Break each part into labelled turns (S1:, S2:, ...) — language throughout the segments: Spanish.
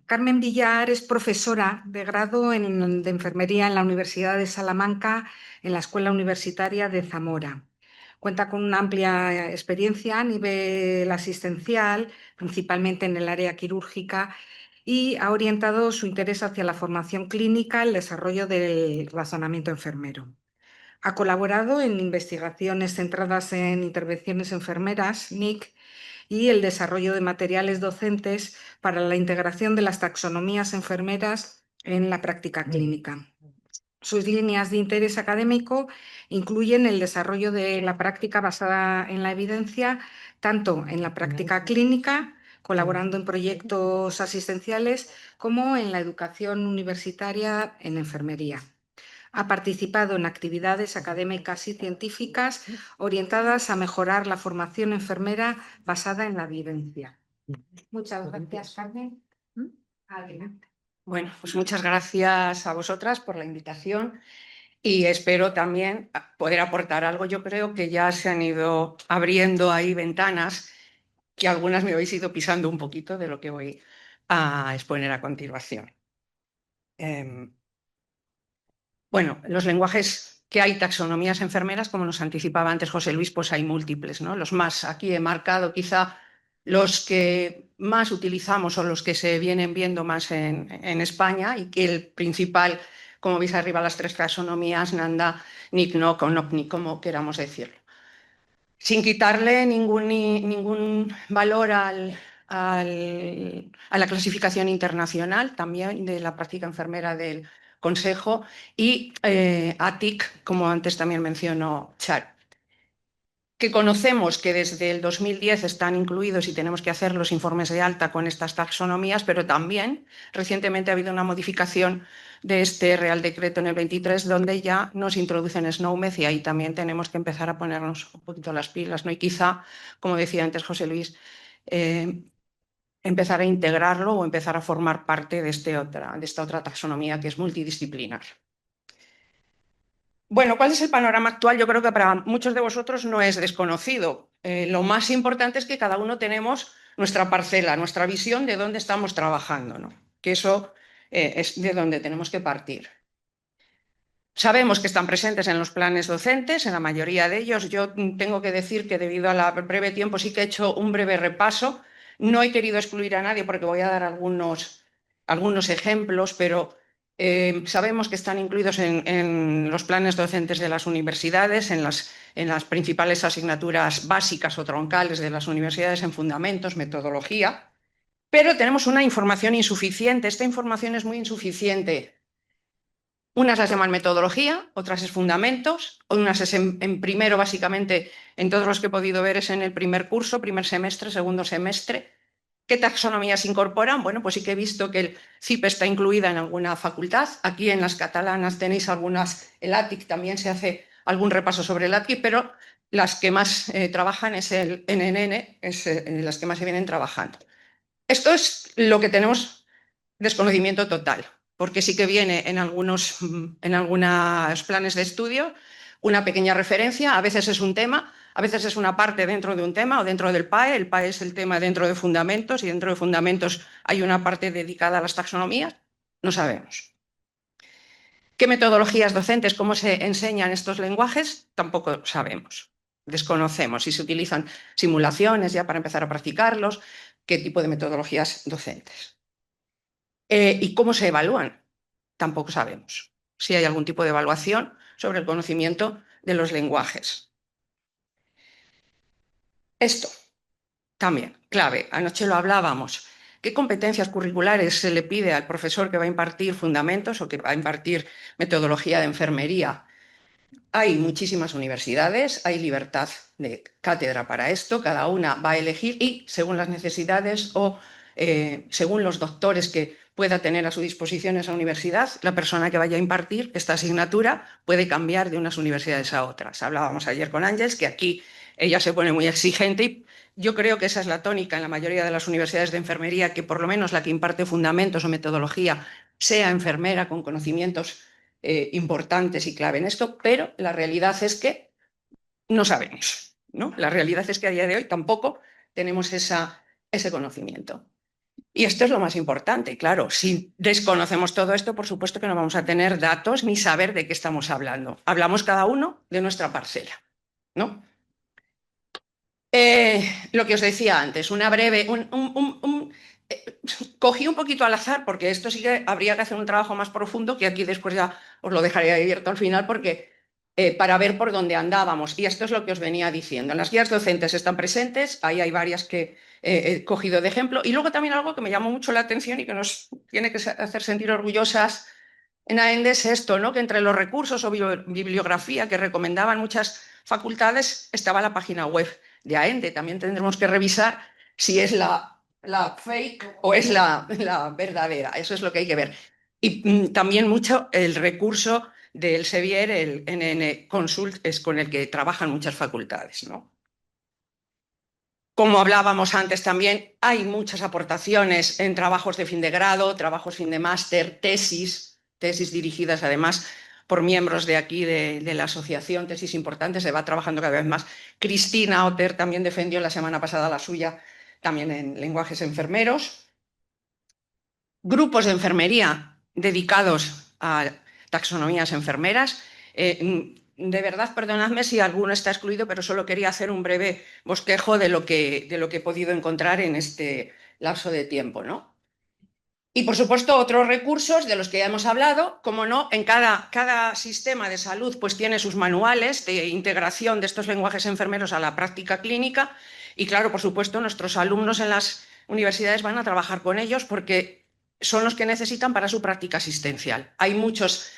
S1: Carmen Villar es profesora de grado de enfermería en la Universidad de Salamanca, en la Escuela Universitaria de Zamora. Cuenta con una amplia experiencia a nivel asistencial, principalmente en el área quirúrgica, y ha orientado su interés hacia la formación clínica, el desarrollo del razonamiento enfermero. Ha colaborado en investigaciones centradas en intervenciones enfermeras, NIC, y el desarrollo de materiales docentes para la integración de las taxonomías enfermeras en la práctica clínica. Sus líneas de interés académico incluyen el desarrollo de la práctica basada en la evidencia, tanto en la práctica clínica, colaborando en proyectos asistenciales, como en la educación universitaria en enfermería. Ha participado en actividades académicas y científicas orientadas a mejorar la formación enfermera basada en la evidencia. Muchas gracias, Carmen. Adelante.
S2: Bueno, pues muchas gracias a vosotras por la invitación y espero también poder aportar algo. Yo creo que ya se han ido abriendo ahí ventanas que algunas me habéis ido pisando un poquito de lo que voy a exponer a continuación. Bueno, los lenguajes que hay, taxonomías enfermeras, como nos anticipaba antes José Luis, pues hay múltiples, ¿no? Los más, aquí he marcado quizá los que más utilizamos o los que se vienen viendo más en España, y que el principal, como veis arriba, las tres taxonomías, Nanda, NIC-NOC o NOC-NIC, como queramos decirlo. Sin quitarle ningún valor a la clasificación internacional también de la práctica enfermera del Consejo y a TIC, como antes también mencionó Char, que conocemos que desde el 2010 están incluidos y tenemos que hacer los informes de alta con estas taxonomías, pero también recientemente ha habido una modificación de este Real Decreto en el 23, donde ya nos introducen SNOMED, y ahí también tenemos que empezar a ponernos un poquito las pilas, ¿no? Y quizá, como decía antes José Luis, empezar a integrarlo o empezar a formar parte de esta otra taxonomía que es multidisciplinar. Bueno, ¿cuál es el panorama actual? Yo creo que para muchos de vosotros no es desconocido. Lo más importante es que cada uno tenemos nuestra parcela, nuestra visión de dónde estamos trabajando, ¿no? Que eso es de donde tenemos que partir. Sabemos que están presentes en los planes docentes, en la mayoría de ellos. Yo tengo que decir que debido al breve tiempo sí que he hecho un breve repaso. No he querido excluir a nadie porque voy a dar algunos ejemplos, pero sabemos que están incluidos en los planes docentes de las universidades, en las principales asignaturas básicas o troncales de las universidades, en fundamentos, metodología, pero tenemos una información insuficiente. Esta información es muy insuficiente. Unas las llaman metodología, otras es fundamentos, unas es en primero, básicamente, en todos los que he podido ver es en el primer curso, primer semestre, segundo semestre. ¿Qué taxonomías incorporan? Bueno, pues sí que he visto que el CIP está incluida en alguna facultad. Aquí en las catalanas tenéis algunas, el ATIC también se hace algún repaso sobre el ATIC, pero las que más trabajan es el NNN, las que más se vienen trabajando. Esto es lo que tenemos desconocimiento total, porque sí que viene en algunos planes de estudio una pequeña referencia, a veces es un tema, a veces es una parte dentro de un tema o dentro del PAE. El PAE es el tema dentro de fundamentos y dentro de fundamentos hay una parte dedicada a las taxonomías. No sabemos. ¿Qué metodologías docentes, cómo se enseñan estos lenguajes? Tampoco sabemos. Desconocemos si se utilizan simulaciones ya para empezar a practicarlos, qué tipo de metodologías docentes. ¿Y cómo se evalúan? Tampoco sabemos si hay algún tipo de evaluación sobre el conocimiento de los lenguajes. Esto también, clave, anoche lo hablábamos. ¿Qué competencias curriculares se le pide al profesor que va a impartir fundamentos o que va a impartir metodología de enfermería? Hay muchísimas universidades, hay libertad de cátedra para esto, cada una va a elegir y según las necesidades o según los doctores que pueda tener a su disposición esa universidad, la persona que vaya a impartir esta asignatura puede cambiar de unas universidades a otras. Hablábamos ayer con Ángeles que aquí ella se pone muy exigente y yo creo que esa es la tónica en la mayoría de las universidades de enfermería, que por lo menos la que imparte fundamentos o metodología sea enfermera con conocimientos importantes y clave en esto, pero la realidad es que no sabemos, ¿no? La realidad es que a día de hoy tampoco tenemos ese conocimiento. Y esto es lo más importante, claro. Si desconocemos todo esto, por supuesto que no vamos a tener datos ni saber de qué estamos hablando. Hablamos cada uno de nuestra parcela, ¿no? Lo que os decía antes, una breve... cogí un poquito al azar, porque esto sí que habría que hacer un trabajo más profundo, que aquí después ya os lo dejaré abierto al final, porque para ver por dónde andábamos. Y esto es lo que os venía diciendo. En las guías docentes están presentes, ahí hay varias que he cogido de ejemplo. Y luego también algo que me llamó mucho la atención y que nos tiene que hacer sentir orgullosas en AENDE es esto, ¿no? Que entre los recursos o bibliografía que recomendaban muchas facultades estaba la página web de AENDE. También tendremos que revisar si es la fake o es la verdadera. Eso es lo que hay que ver. Y también mucho el recurso del Sevier, el NN Consult, es con el que trabajan muchas facultades, ¿no? Como hablábamos antes también, hay muchas aportaciones en trabajos de fin de grado, trabajos fin de máster, tesis dirigidas además por miembros de aquí de la asociación, tesis importantes, se va trabajando cada vez más. Cristina Otter también defendió la semana pasada la suya, también en lenguajes enfermeros. Grupos de enfermería dedicados a taxonomías enfermeras. De verdad, perdonadme si alguno está excluido, pero solo quería hacer un breve bosquejo de lo que he podido encontrar en este lapso de tiempo, ¿no? Y, por supuesto, otros recursos de los que ya hemos hablado, como no, en cada sistema de salud pues tiene sus manuales de integración de estos lenguajes enfermeros a la práctica clínica y, claro, por supuesto, nuestros alumnos en las universidades van a trabajar con ellos porque son los que necesitan para su práctica asistencial. Hay muchos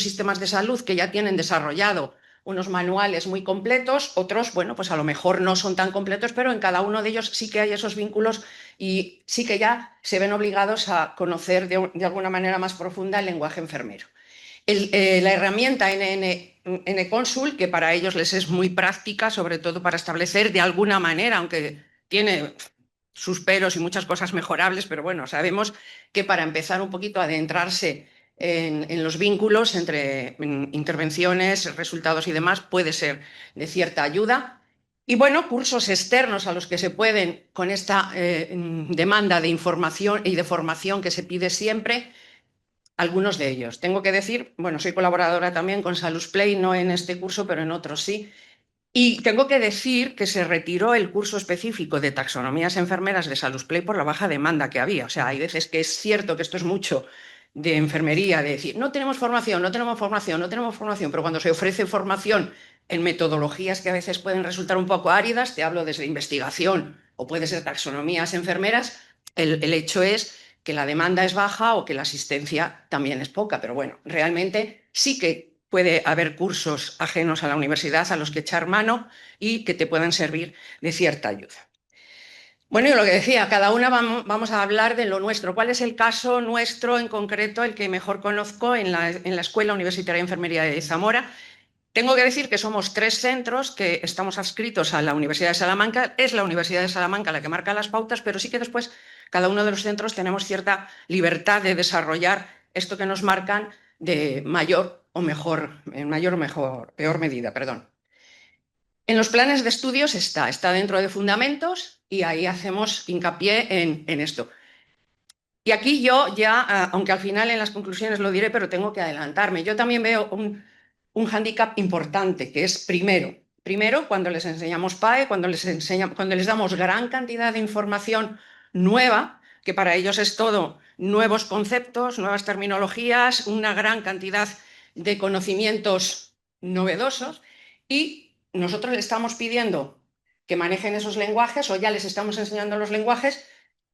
S2: sistemas de salud que ya tienen desarrollado unos manuales muy completos, otros, bueno, pues a lo mejor no son tan completos, pero en cada uno de ellos sí que hay esos vínculos y sí que ya se ven obligados a conocer de alguna manera más profunda el lenguaje enfermero. La herramienta NConsul, que para ellos les es muy práctica, sobre todo para establecer de alguna manera, aunque tiene sus peros y muchas cosas mejorables, pero bueno, sabemos que para empezar un poquito a adentrarse en los vínculos entre intervenciones, resultados y demás, puede ser de cierta ayuda. Y bueno, cursos externos a los que se pueden, con esta demanda de información y de formación que se pide siempre, algunos de ellos. Tengo que decir, bueno, soy colaboradora también con Salus Play, no en este curso, pero en otros sí. Y tengo que decir que se retiró el curso específico de taxonomías enfermeras de Salus Play por la baja demanda que había. O sea, hay veces que es cierto que esto es mucho de enfermería, de decir, no tenemos formación, no tenemos formación, no tenemos formación, pero cuando se ofrece formación en metodologías que a veces pueden resultar un poco áridas, te hablo desde investigación o puede ser taxonomías enfermeras, el hecho es que la demanda es baja o que la asistencia también es poca, pero bueno, realmente sí que puede haber cursos ajenos a la universidad a los que echar mano y que te puedan servir de cierta ayuda. Bueno, y lo que decía, cada una vamos a hablar de lo nuestro. ¿Cuál es el caso nuestro en concreto, el que mejor conozco en la Escuela Universitaria de Enfermería de Zamora? Tengo que decir que somos 3 centros que estamos adscritos a la Universidad de Salamanca. Es la Universidad de Salamanca la que marca las pautas, pero sí que después cada uno de los centros tenemos cierta libertad de desarrollar esto que nos marcan de mayor o mejor, en mayor o mejor, peor medida, perdón. En los planes de estudios está dentro de fundamentos y ahí hacemos hincapié en esto. Y aquí yo ya, aunque al final en las conclusiones lo diré, pero tengo que adelantarme, yo también veo un hándicap importante, que es primero cuando les enseñamos PAE, cuando les damos gran cantidad de información nueva, que para ellos es todo nuevos conceptos, nuevas terminologías, una gran cantidad de conocimientos novedosos, y nosotros les estamos pidiendo que manejen esos lenguajes o ya les estamos enseñando los lenguajes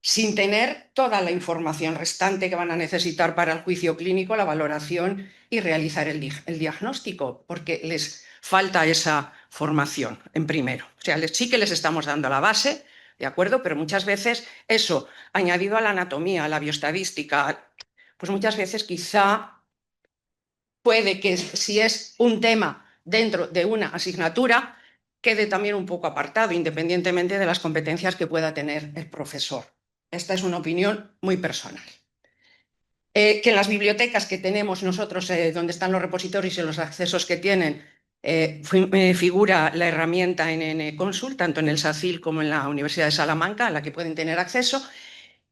S2: sin tener toda la información restante que van a necesitar para el juicio clínico, la valoración y realizar el diagnóstico, porque les falta esa formación en primero. O sea, sí que les estamos dando la base, ¿de acuerdo? Pero muchas veces eso, añadido a la anatomía, a la bioestadística, pues muchas veces quizá puede que si es un tema dentro de una asignatura, quede también un poco apartado, independientemente de las competencias que pueda tener el profesor. Esta es una opinión muy personal. Que en las bibliotecas que tenemos nosotros, donde están los repositorios y los accesos que tienen, figura la herramienta NConsul, tanto en el SACIL como en la Universidad de Salamanca, a la que pueden tener acceso.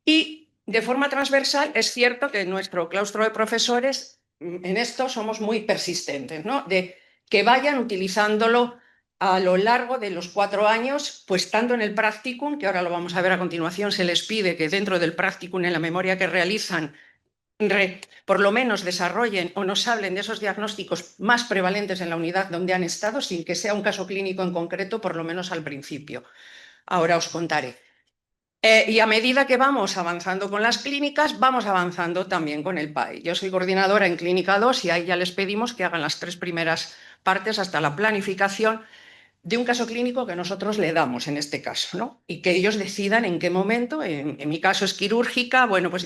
S2: Y de forma transversal, es cierto que nuestro claustro de profesores en esto somos muy persistentes, ¿no? De que vayan utilizándolo a lo largo de los 4 años, pues tanto en el practicum, que ahora lo vamos a ver a continuación, se les pide que dentro del practicum, en la memoria que realizan, por lo menos desarrollen o nos hablen de esos diagnósticos más prevalentes en la unidad donde han estado, sin que sea un caso clínico en concreto, por lo menos al principio. Ahora os contaré. Y a medida que vamos avanzando con las clínicas, vamos avanzando también con el PAE. Yo soy coordinadora en Clínica 2 y ahí ya les pedimos que hagan las 3 primeras partes hasta la planificación de un caso clínico que nosotros le damos en este caso, ¿no? Y que ellos decidan en qué momento, en mi caso es quirúrgica, bueno, pues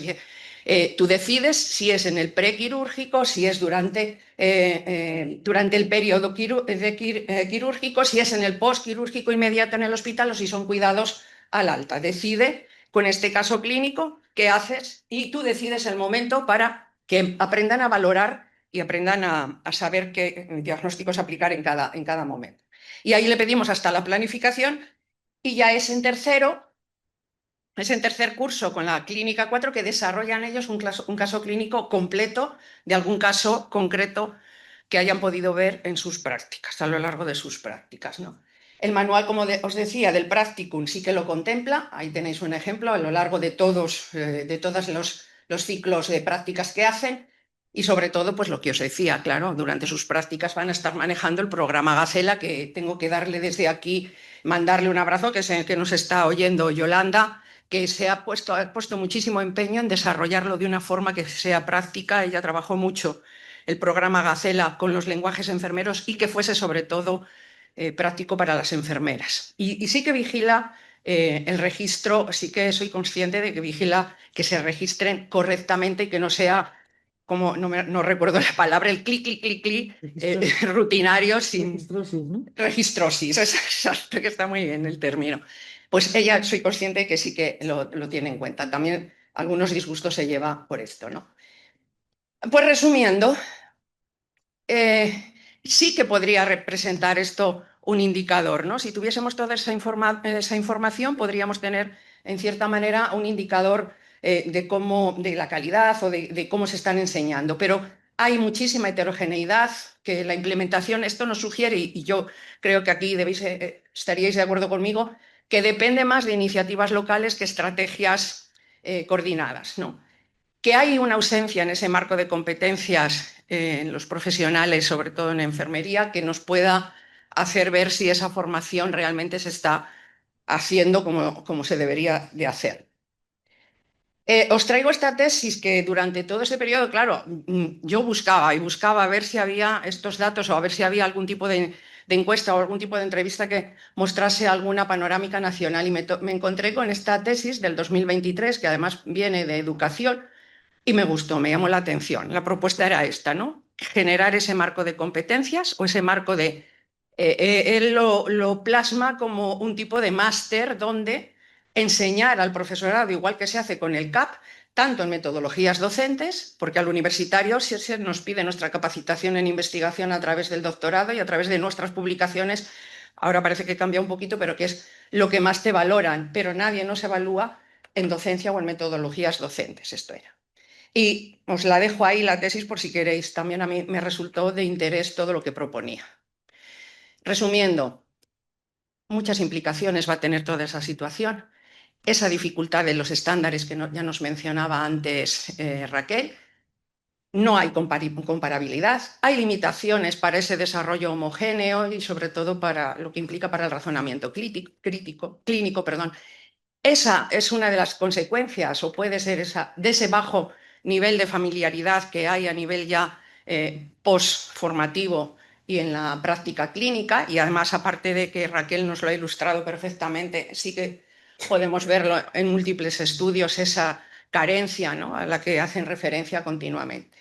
S2: tú decides si es en el prequirúrgico, si es durante el periodo quirúrgico, si es en el postquirúrgico inmediato en el hospital o si son cuidados al alta. Decide con este caso clínico qué haces y tú decides el momento para que aprendan a valorar y aprendan a saber qué diagnósticos aplicar en cada momento. Y ahí le pedimos hasta la planificación y ya es en tercer curso con la Clínica 4 que desarrollan ellos un caso clínico completo de algún caso concreto que hayan podido ver en sus prácticas, a lo largo de sus prácticas, ¿no? El manual, como os decía, del practicum sí que lo contempla. Ahí tenéis un ejemplo a lo largo de todos los ciclos de prácticas que hacen. Y sobre todo, pues lo que os decía, claro, durante sus prácticas van a estar manejando el programa Gacela, que tengo que darle desde aquí, mandarle un abrazo, que nos está oyendo Yolanda, que se ha puesto muchísimo empeño en desarrollarlo de una forma que sea práctica. Ella trabajó mucho el programa Gacela con los lenguajes enfermeros y que fuese sobre todo práctico para las enfermeras. Y sí que vigila el registro, sí que soy consciente de que vigila que se registren correctamente y que no sea, como no recuerdo la palabra, el clic, clic, clic, clic, rutinario sin...
S1: Registrosis, ¿no?
S2: Registrosis, exacto, que está muy bien el término. Pues ella, soy consciente que sí que lo tiene en cuenta. También algunos disgustos se lleva por esto, ¿no? Pues resumiendo, sí que podría representar esto un indicador, ¿no? Si tuviésemos toda esa información, podríamos tener, en cierta manera, un indicador de la calidad o de cómo se están enseñando. Pero hay muchísima heterogeneidad que la implementación, esto nos sugiere, y yo creo que aquí estaríais de acuerdo conmigo, que depende más de iniciativas locales que estrategias coordinadas, ¿no? Que hay una ausencia en ese marco de competencias en los profesionales, sobre todo en enfermería, que nos pueda hacer ver si esa formación realmente se está haciendo como se debería de hacer. Os traigo esta tesis que durante todo ese periodo, claro, yo buscaba a ver si había estos datos o a ver si había algún tipo de encuesta o algún tipo de entrevista que mostrase alguna panorámica nacional y me encontré con esta tesis del 2023, que además viene de educación, y me gustó, me llamó la atención. La propuesta era esta, ¿no? Generar ese marco de competencias o ese marco de... él lo plasma como un tipo de máster donde enseñar al profesorado, igual que se hace con el CAP, tanto en metodologías docentes, porque al universitario se nos pide nuestra capacitación en investigación a través del doctorado y a través de nuestras publicaciones. Ahora parece que cambia un poquito, pero que es lo que más te valoran, pero nadie nos evalúa en docencia o en metodologías docentes. Esto era. Y os la dejo ahí, la tesis, por si queréis. También a mí me resultó de interés todo lo que proponía. Resumiendo, muchas implicaciones va a tener toda esa situación. Esa dificultad de los estándares que ya nos mencionaba antes Raquel. No hay comparabilidad. Hay limitaciones para ese desarrollo homogéneo y sobre todo para lo que implica para el razonamiento clínico. Esa es una de las consecuencias, o puede ser esa, de ese bajo nivel de familiaridad que hay a nivel ya postformativo y en la práctica clínica. Y además, aparte de que Raquel nos lo ha ilustrado perfectamente, sí que podemos verlo en múltiples estudios, esa carencia, ¿no?, a la que hacen referencia continuamente.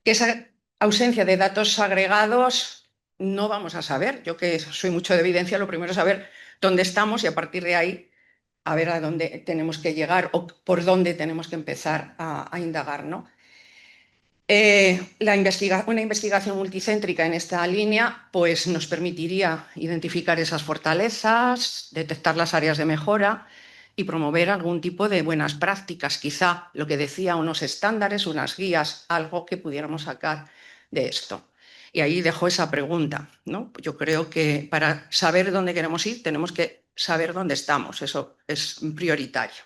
S2: Que esa ausencia de datos agregados no vamos a saber. Yo, que soy mucho de evidencia, lo primero es saber dónde estamos y a partir de ahí a ver a dónde tenemos que llegar o por dónde tenemos que empezar a indagar, ¿no? Una investigación multicéntrica en esta línea pues nos permitiría identificar esas fortalezas, detectar las áreas de mejora y promover algún tipo de buenas prácticas, quizá lo que decía, unos estándares, unas guías, algo que pudiéramos sacar de esto. Y ahí dejo esa pregunta, ¿no? Yo creo que para saber dónde queremos ir tenemos que saber dónde estamos, eso es prioritario.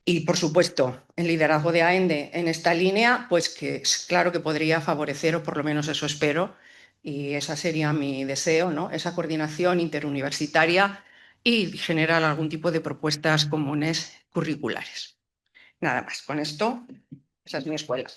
S2: Y, por supuesto, el liderazgo de AENDE en esta línea, pues que es claro que podría favorecer, o por lo menos eso espero, y ese sería mi deseo, ¿no? Esa coordinación interuniversitaria y generar algún tipo de propuestas comunes curriculares. Nada más, con esto, esa es mi escuela.